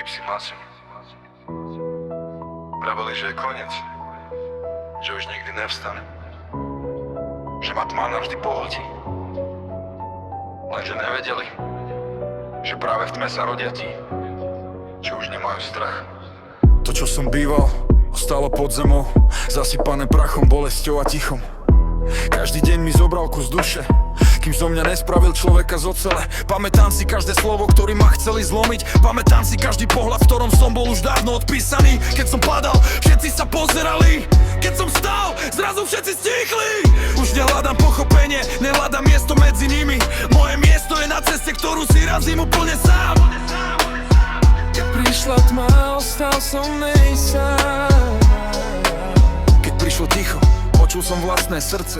Gypsy Masim. Pravili, že je koniec, že už nikdy nevstane, že ma tma navždy pohltí. Lenže nevedeli, že práve v tme sa rodia tí, čo už nemajú strach. To, čo som býval, ostalo pod zemou, zasypané prachom, bolesťou a tichom. Každý deň mi zobral kus duše, kým zo mňa nespravil človeka z ocele. Pamätám si každé slovo, ktorým ma chceli zlomiť. Pamätám si každý pohľad, v ktorom som bol už dávno odpísaný. Keď som padal, všetci sa pozerali. Keď som stál, zrazu všetci stichli. Už nehľadám pochopenie, nehľadám miesto medzi nimi. Moje miesto je na ceste, ktorú si razím úplne sám. Keď prišla tma, ostal som nejsám. Keď prišlo ticho, počul som vlastné srdce.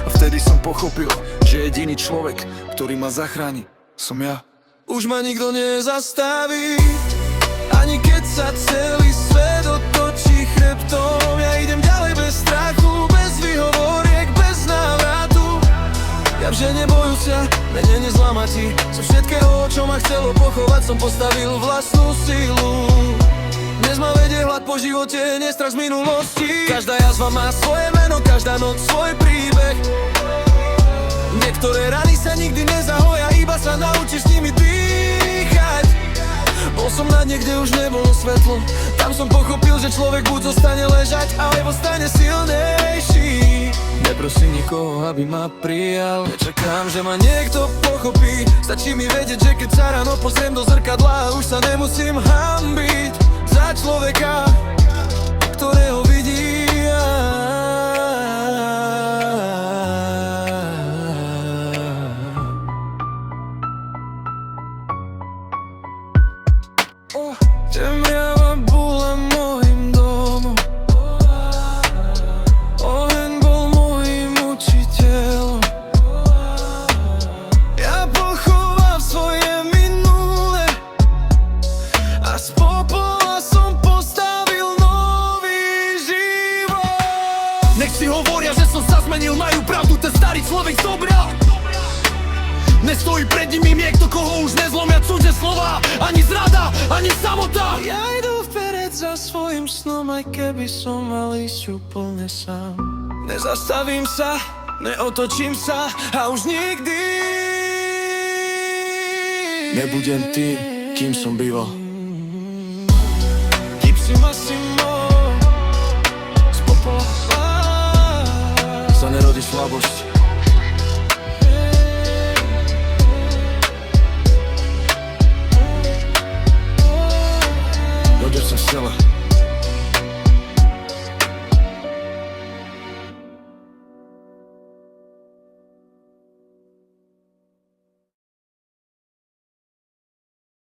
A vtedy som pochopil, že jediný človek, ktorý ma zachráni, som ja. Už ma nikto nezastaví, ani keď sa celý svet otočí chrbtom. Ja idem ďalej bez strachu, bez výhovoriek, bez návratu. Ja v žene bojúca, mene nezlamati. Zo všetkého, čo ma chcelo pochovať, som postavil vlastnú silu. Dnes ma vedie hlad po živote, nestrach z minulosti. Každá jazva má svoje meno, každá noc svoj príbeh. Niektoré rany sa nikdy nezahoja, iba sa naučíš s nimi dýchať. Bol som na dne, kde už nebolo svetlo. Tam som pochopil, že človek buď zostane ležať, alebo stane silnejší. Neprosím nikoho, aby ma prijal. Nečakám, že ma niekto pochopí. Stačí mi vedieť, že keď sa ráno pozriem do zrkadla, už sa nemusím hanbiť za človeka, ktorého vidí. Temrava bola môjim domom, oheň bol môjim učiteľom. Ja pochoval svoje minulé a z popola som postavil nový život. Nech si hovoria, že som sa zmenil, majú pravdu, ten starý človek zobral. Nestojí pred nimi niekto, koho už nezlomia cudzie slova, ani zrada, ani samota. Ja idu vpered za svojim snom, aj keby som mal ísť úplne sám. Nezastavím sa, neotočím sa a už nikdy nebudem tým, kým som býval. Gypsy Massimo, z popola sa nerodí slabosť. Rodia sa sila.